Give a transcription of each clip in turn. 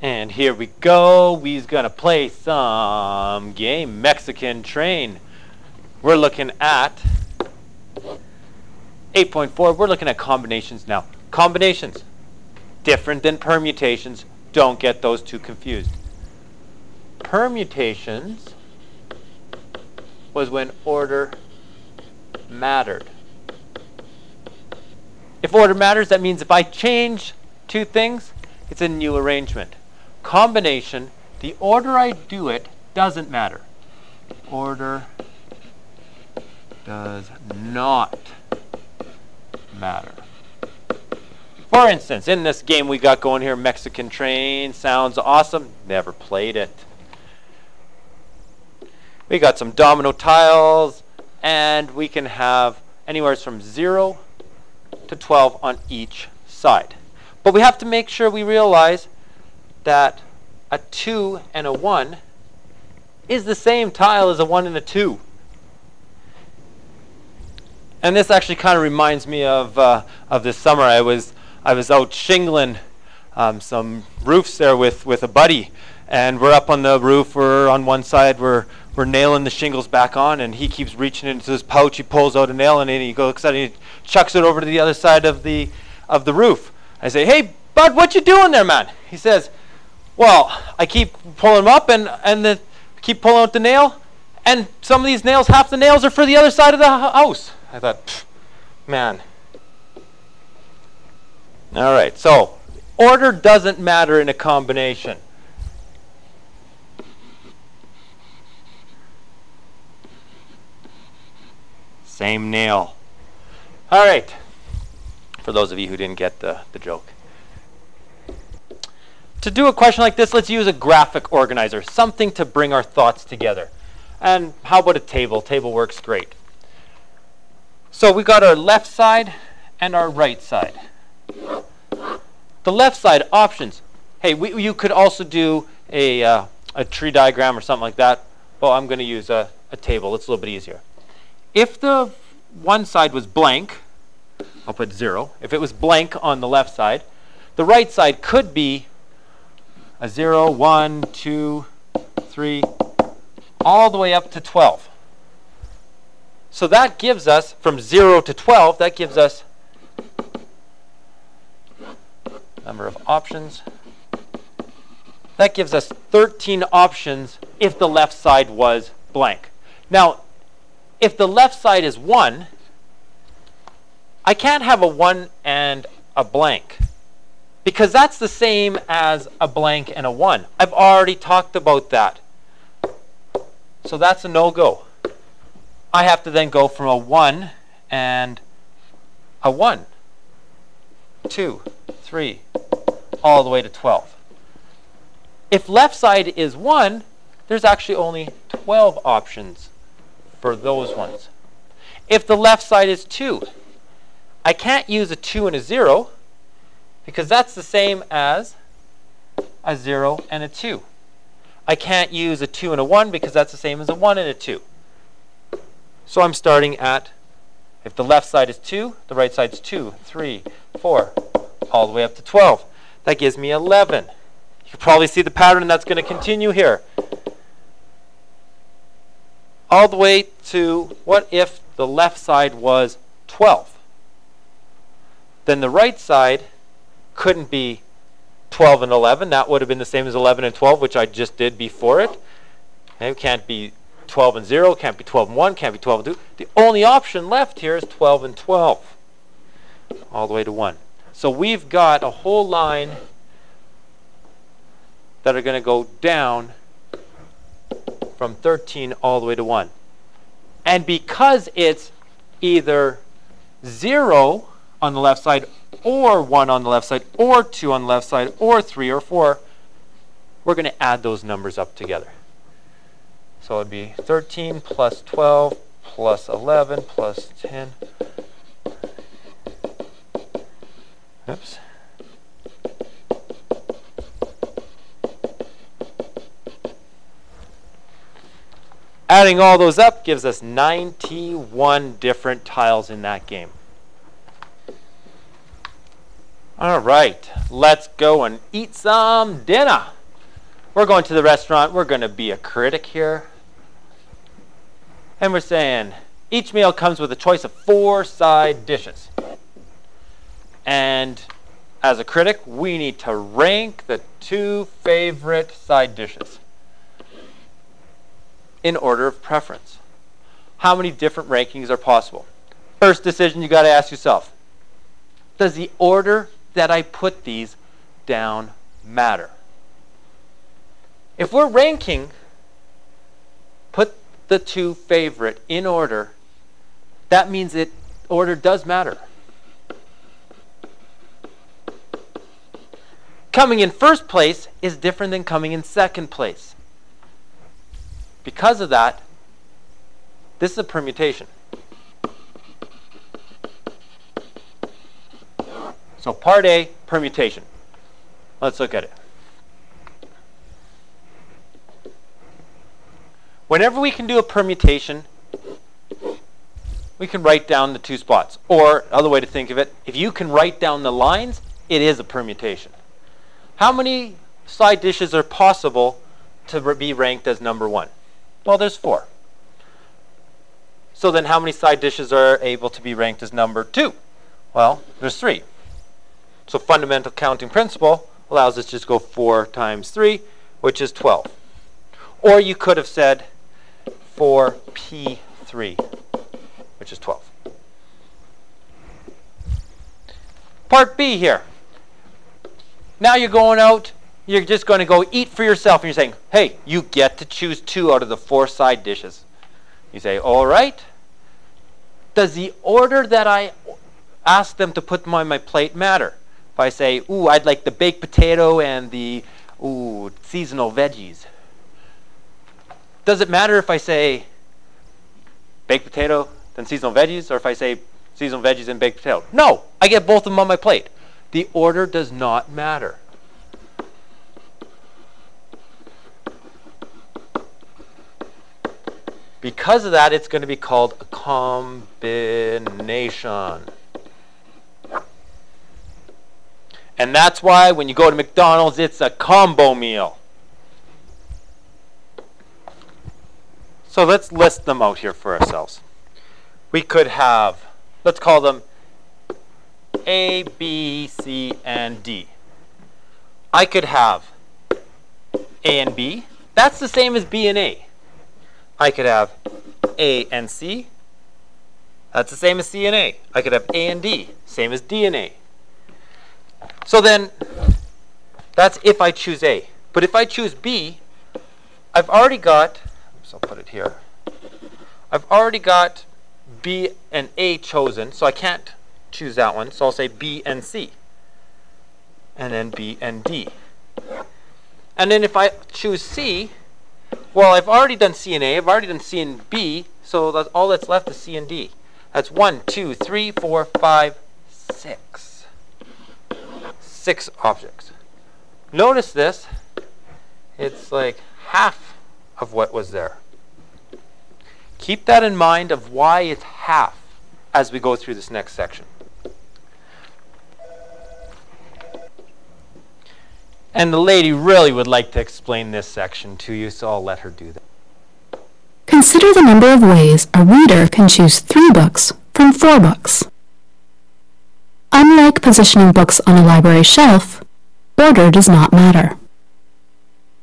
And here we go. We's gonna play some game Mexican Train. We're looking at 8.4. We're looking at combinations now. Combinations, different than permutations. Don't get those two confused. Permutations was when order mattered. If order matters, that means if I change two things, it's a new arrangement. Combination, the order I do it doesn't matter. Order does not matter. For instance, in this game we got going here, Mexican Train, sounds awesome. Never played it. We got some domino tiles, and we can have anywhere from 0 to 12 on each side. But we have to make sure we realize that a 2 and a 1 is the same tile as a 1 and a 2. And this actually kind of reminds me of this summer. I was out shingling some roofs there with a buddy, and we're up on the roof. We're on one side. We're nailing the shingles back on, and he keeps reaching into his pouch. He pulls out a nail, and he goes and he chucks it over to the other side of the roof. I say, "Hey, bud, what you doing there, man?" He says, "Well, I keep pulling them up and keep pulling out the nail, and some of these nails, half the nails are for the other side of the house." I thought, man. All right, so order doesn't matter in a combination. Same nail. All right, for those of you who didn't get the joke. To do a question like this, let's use a graphic organizer, something to bring our thoughts together. And how about a table? Table works great. So we got our left side and our right side. The left side, options. Hey, you could also do a tree diagram or something like that. Well, I'm going to use a table. It's a little bit easier. If the one side was blank, I'll put 0. If it was blank on the left side, the right side could be a 0, 1, 2, 3, all the way up to 12. So that gives us, from 0 to 12, that gives us number of options. That gives us 13 options if the left side was blank. Now, if the left side is 1, I can't have a 1 and a blank, because that's the same as a blank and a 1. I've already talked about that. So that's a no-go. I have to then go from a 1 and a 1, 2, 3, all the way to 12. If left side is 1, there's actually only 12 options for those ones. If the left side is 2, I can't use a 2 and a 0, because that's the same as a 0 and a 2. I can't use a 2 and a 1 because that's the same as a 1 and a 2. So I'm starting at, if the left side is 2, the right side is 2, 3, 4, all the way up to 12. That gives me 11. You can probably see the pattern, and that's going to continue here. All the way to, what if the left side was 12? Then the right side couldn't be 12 and 11. That would have been the same as 11 and 12, which I just did before it. And it can't be 12 and 0, can't be 12 and 1, can't be 12 and 2. The only option left here is 12 and 12, all the way to 1. So we've got a whole line that are going to go down from 13 all the way to 1. And because it's either 0 on the left side, or 1 on the left side, or 2 on the left side, or 3 or 4, we're going to add those numbers up together. So it would be 13 plus 12 plus 11 plus 10. Oops. Adding all those up gives us 91 different tiles in that game. All right, let's go and eat some dinner. we're going to the restaurant. We're going to be a critic here. And we're saying each meal comes with a choice of 4 side dishes. And as a critic, we need to rank the 2 favorite side dishes in order of preference. How many different rankings are possible? First decision you got to ask yourself, does the order that I put these down matter? If we're ranking, put the 2 favorite in order, that means order does matter. Coming in first place is different than coming in second place. Because of that, this is a permutation. So part A, permutation. Let's look at it. Whenever we can do a permutation, we can write down the 2 spots. Or, other way to think of it, if you can write down the lines, it is a permutation. How many side dishes are possible to be ranked as number 1? Well, there's 4. So then how many side dishes are able to be ranked as number 2? Well, there's 3. So fundamental counting principle allows us to just go 4 times 3, which is 12. Or you could have said 4p3, which is 12. Part B here. Now you're going out, you're just going to go eat for yourself, and you're saying, hey, you get to choose 2 out of the 4 side dishes. You say, all right. Does the order that I ask them to put them on my plate matter? If I say, ooh, I'd like the baked potato and the seasonal veggies. Does it matter if I say baked potato, then seasonal veggies, or if I say seasonal veggies and baked potato? No, I get both of them on my plate. The order does not matter. Because of that, it's going to be called a combination. And that's why when you go to McDonald's, it's a combo meal. So let's list them out here for ourselves. We could have, let's call them A, B, C, and D. I could have A and B. That's the same as B and A. I could have A and C. That's the same as C and A. I could have A and D. Same as D and A. So then, that's if I choose A. But if I choose B, I've already got, so I'll put it here. I've already got B and A chosen, so I can't choose that one. So I'll say B and C. And then B and D. And then if I choose C, well, I've already done C and A. I've already done C and B. So that's all that's left is C and D. That's 1, 2, 3, 4, 5, 6. 6 objects. Notice this. It's like half of what was there. Keep that in mind of why it's half as we go through this next section. And the lady really would like to explain this section to you, so I'll let her do that. Consider the number of ways a reader can choose 3 books from 4 books. Unlike positioning books on a library shelf, order does not matter.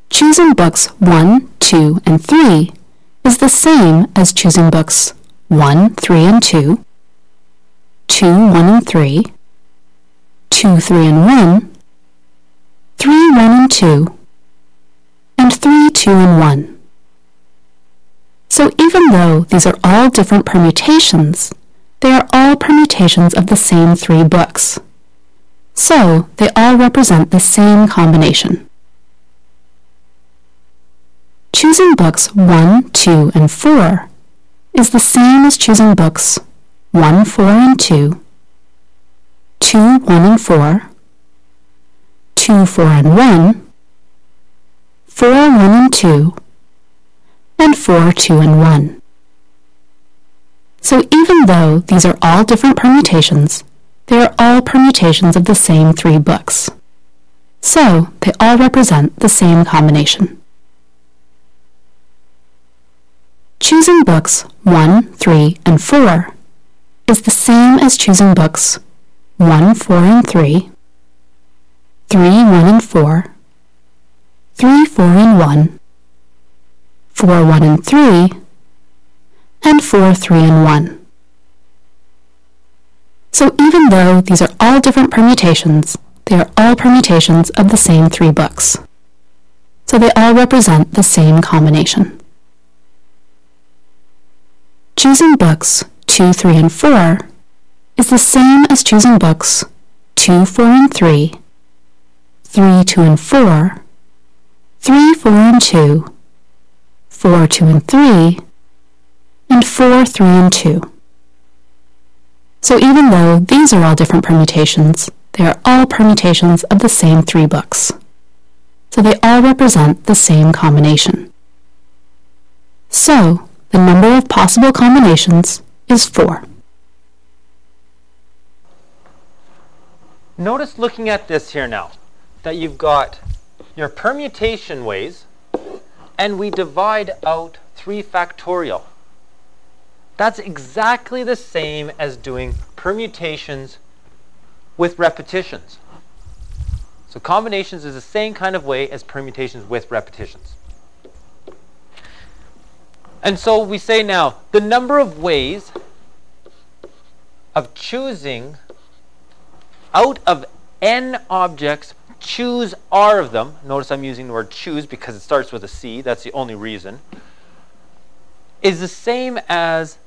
Choosing books 1, 2, and 3 is the same as choosing books 1, 3, and 2, 2, 1, and 3, 2, 3, and 1, 3, 1, and 2, and 3, 2, and 1. So even though these are all different permutations, they are all permutations of the same 3 books. So they all represent the same combination. Choosing books 1, 2, and 4 is the same as choosing books 1, 4, and 2, 2, 1, and 4, 2, 4, and 1, 4, 1, and 2, and 4, 2, and 1. So even though these are all different permutations, they are all permutations of the same 3 books. So they all represent the same combination. Choosing books 1, 3, and 4 is the same as choosing books 1, 4, and 3, 3, 1, and 4, 3, 4, and 1, 4, 1, and 3, and 4, 3, and 1. So even though these are all different permutations, they are all permutations of the same 3 books. So they all represent the same combination. Choosing books 2, 3, and 4 is the same as choosing books 2, 4, and 3, 3, 2, and 4, 3, 4, and 2, 4, 2, and 3, and 4, 3, and 2. So even though these are all different permutations, they are all permutations of the same 3 books. So they all represent the same combination. So the number of possible combinations is 4. Notice looking at this here now, that you've got your permutation ways, and we divide out 3 factorial. That's exactly the same as doing permutations with repetitions. So combinations is the same kind of way as permutations with repetitions. And so we say now, the number of ways of choosing out of n objects, choose r of them. Notice I'm using the word choose because it starts with a C. That's the only reason. Is the same as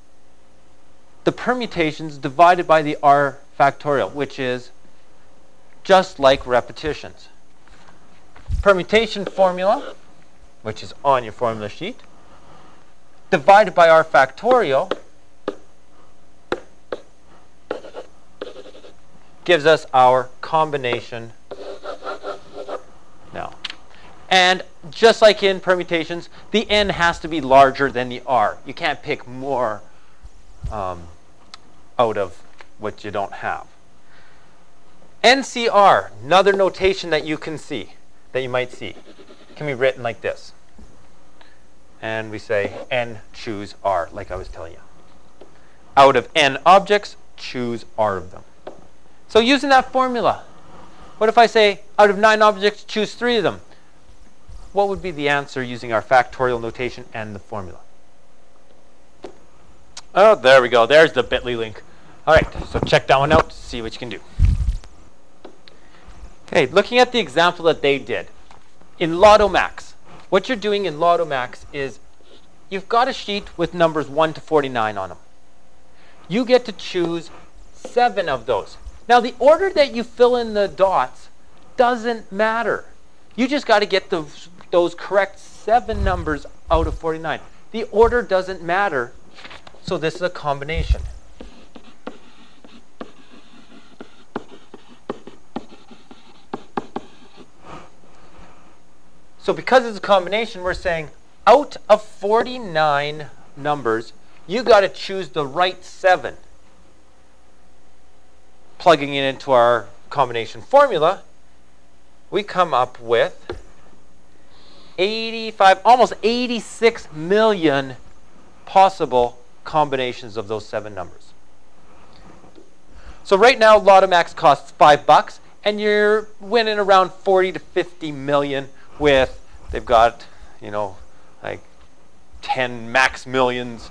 the permutations divided by the r factorial, which is just like repetitions. Permutation formula, which is on your formula sheet, divided by r factorial gives us our combination now. And just like in permutations, the n has to be larger than the r. You can't pick more out of what you don't have. NCR, another notation that you can see, that you might see, can be written like this. And we say n choose r, like I was telling you. Out of n objects, choose r of them. So using that formula, what if I say out of 9 objects, choose 3 of them? What would be the answer using our factorial notation and the formula? Oh, there we go. There's the bit.ly link. All right, so check that one out, see what you can do. Okay, looking at the example that they did. In Lotto Max, what you're doing in Lotto Max is you've got a sheet with numbers 1 to 49 on them. You get to choose 7 of those. Now, the order that you fill in the dots doesn't matter. You just got to get those correct 7 numbers out of 49. The order doesn't matter, so this is a combination. So because it's a combination, we're saying out of 49 numbers, you got to choose the right 7. Plugging it into our combination formula, we come up with 85, almost 86 million possible combinations of those 7 numbers. So right now, Lotto Max costs $5, and you're winning around 40 to 50 million with, they've got, you know, like 10 max millions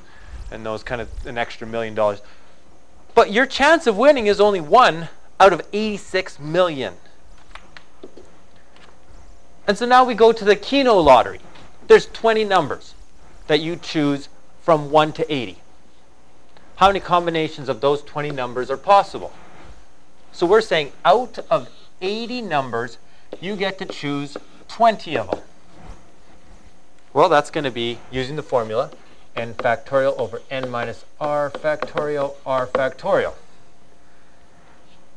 and those kind of an extra $1 million. But your chance of winning is only 1 out of 86 million. And so now we go to the Keno lottery. There's 20 numbers that you choose from 1 to 80. How many combinations of those 20 numbers are possible? So we're saying out of 80 numbers, you get to choose 20 of them. Well, that's going to be using the formula n factorial over n minus r factorial,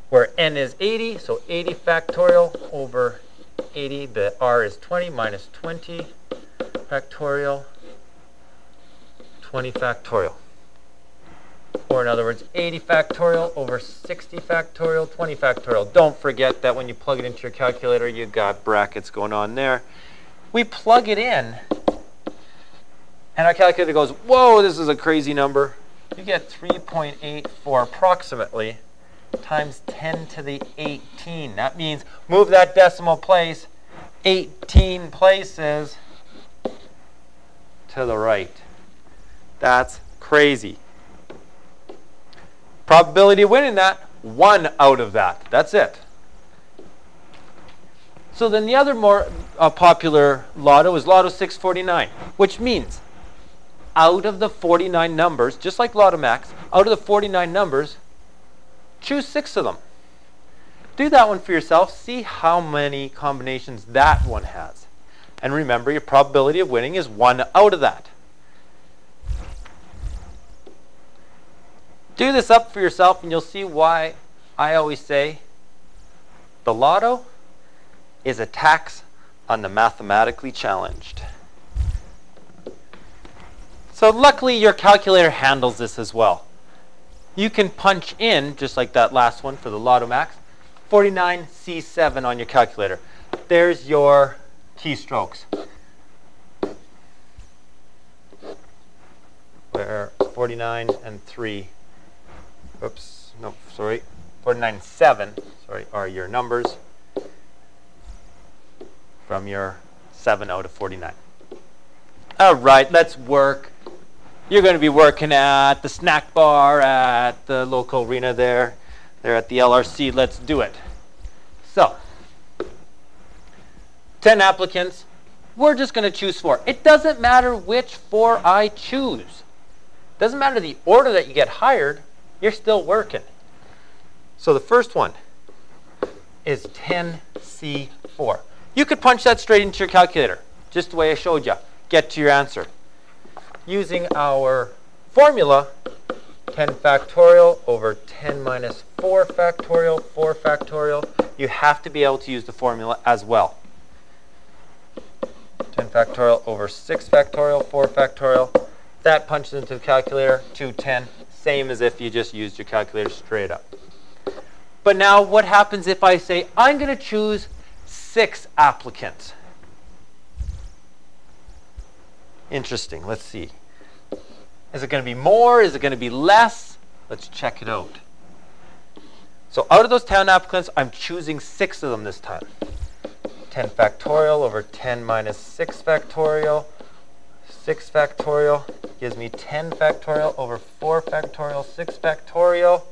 where n is 80, so 80 factorial over 80, the r is 20 minus 20 factorial, 20 factorial. Or in other words, 80 factorial over 60 factorial, 20 factorial. Don't forget that when you plug it into your calculator, you got brackets going on there. We plug it in, and our calculator goes, whoa, this is a crazy number. You get 3.84 approximately times 10 to the 18. That means move that decimal place 18 places to the right. That's crazy. Probability of winning that, 1 out of that. That's it. So then the other more popular lotto is Lotto 649, which means out of the 49 numbers, just like Lotto Max, out of the 49 numbers, choose 6 of them. Do that one for yourself. See how many combinations that one has. And remember, your probability of winning is 1 out of that. Do this up for yourself, and you'll see why I always say the lotto is a tax on the mathematically challenged. So luckily, your calculator handles this as well. You can punch in, just like that last one for the Lotto Max, 49C7 on your calculator. There's your keystrokes. Where 49 and 3. Oops, no, sorry. 49 and 7, sorry, are your numbers from your 7 out of 49. All right, let's work. You're going to be working at the snack bar at the local arena there. They're at the LRC. Let's do it. So, 10 applicants. We're just going to choose 4. It doesn't matter which 4 I choose. It doesn't matter the order that you get hired. You're still working. So the first one is 10C4. You could punch that straight into your calculator, just the way I showed you. Get to your answer. Using our formula, 10 factorial over 10 minus 4 factorial, 4 factorial, you have to be able to use the formula as well. 10 factorial over 6 factorial, 4 factorial. That punches into the calculator, 210. Same as if you just used your calculator straight up. But now what happens if I say, I'm going to choose 6 applicants? Interesting. Let's see. Is it going to be more? Is it going to be less? Let's check it out. So out of those 10 applicants, I'm choosing 6 of them this time. 10 factorial over 10 minus 6 factorial. 6 factorial gives me 10 factorial over 4 factorial, 6 factorial.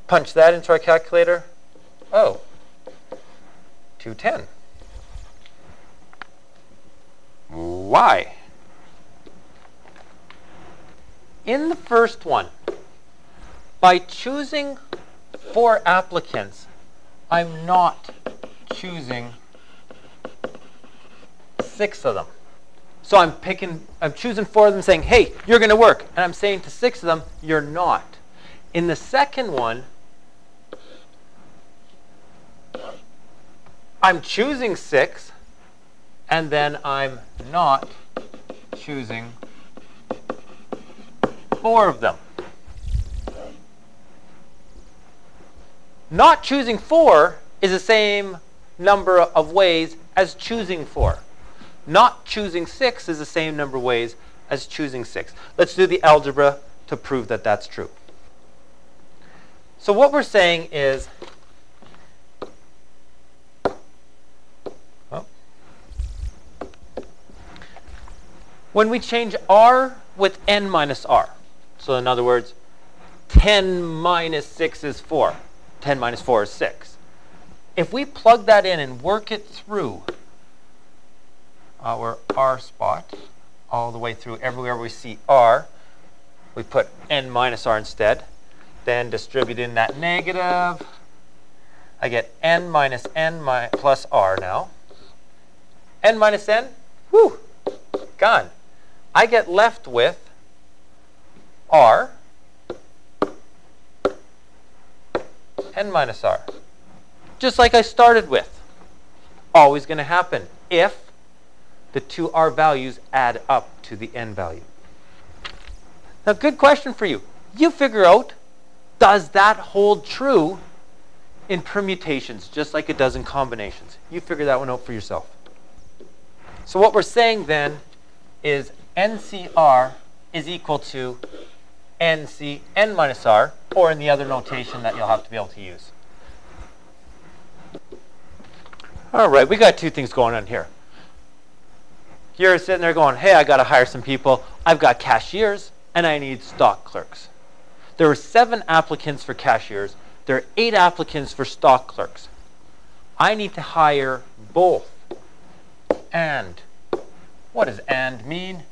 Punch that into our calculator. Oh, 210. Why? In the first one, by choosing 4 applicants, I'm not choosing 6 of them. So I'm choosing 4 of them saying, hey, you're going to work. And I'm saying to 6 of them, you're not. In the second one, I'm choosing 6, and then I'm not choosing 4 of them. Not choosing 4 is the same number of ways as choosing 4. Not choosing 6 is the same number of ways as choosing 6. Let's do the algebra to prove that that's true. So what we're saying is, when we change r with n minus r, so in other words, 10 minus 6 is 4. 10 minus 4 is 6. If we plug that in and work it through our r spot, all the way through everywhere we see r, we put n minus r instead. Then distribute in that negative. I get n minus n plus r now. N minus n, whew, gone. I get left with r, n minus r. Just like I started with. Always going to happen if the 2 r values add up to the n value. Now, good question for you. You figure out, does that hold true in permutations, just like it does in combinations? You figure that one out for yourself. So what we're saying then is NCR is equal to NCN minus R, or in the other notation that you'll have to be able to use. All right, we got two things going on here. You're sitting there going, hey, I got to hire some people. I've got cashiers, and I need stock clerks. There were 7 applicants for cashiers. There are 8 applicants for stock clerks. I need to hire both. And what does and mean?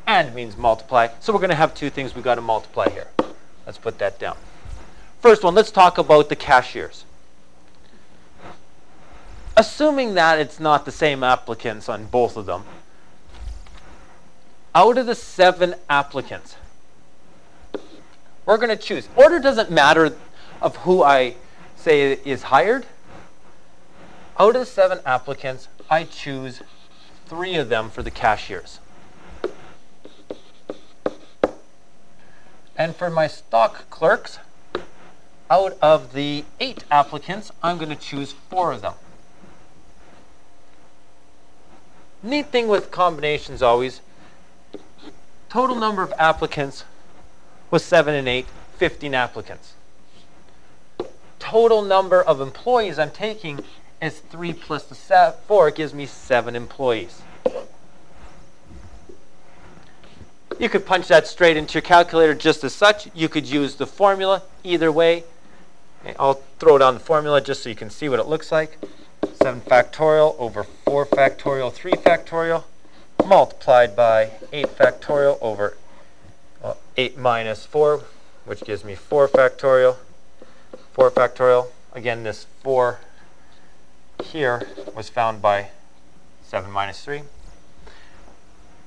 And means multiply. So we're going to have two things we've got to multiply here. Let's put that down. First one, let's talk about the cashiers. Assuming that it's not the same applicants on both of them, out of the 7 applicants, we're going to choose. Order doesn't matter of who I say is hired. Out of the 7 applicants, I choose 3 of them for the cashiers. And for my stock clerks, out of the 8 applicants, I'm going to choose 4 of them. Neat thing with combinations always, total number of applicants was 7 and 8, 15 applicants. Total number of employees I'm taking is 3 plus the 4, gives me 7 employees. You could punch that straight into your calculator just as such. You could use the formula either way. I'll throw down the formula just so you can see what it looks like. 7 factorial over 4 factorial, 3 factorial, multiplied by 8 factorial over 8 minus 4, which gives me 4 factorial. 4 factorial. Again, this 4 here was found by 7 minus 3.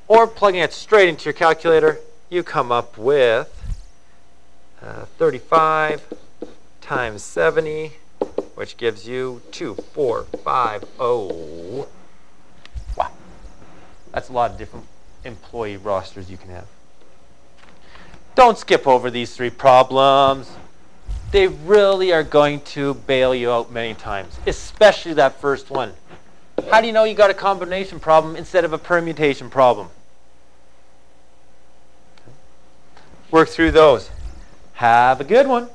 Or plugging it straight into your calculator, you come up with 35 times 70, which gives you 2450. Wow. That's a lot of different employee rosters you can have. Don't skip over these 3 problems. They really are going to bail you out many times, especially that first one. How do you know you got a combination problem instead of a permutation problem? Work through those. Have a good one.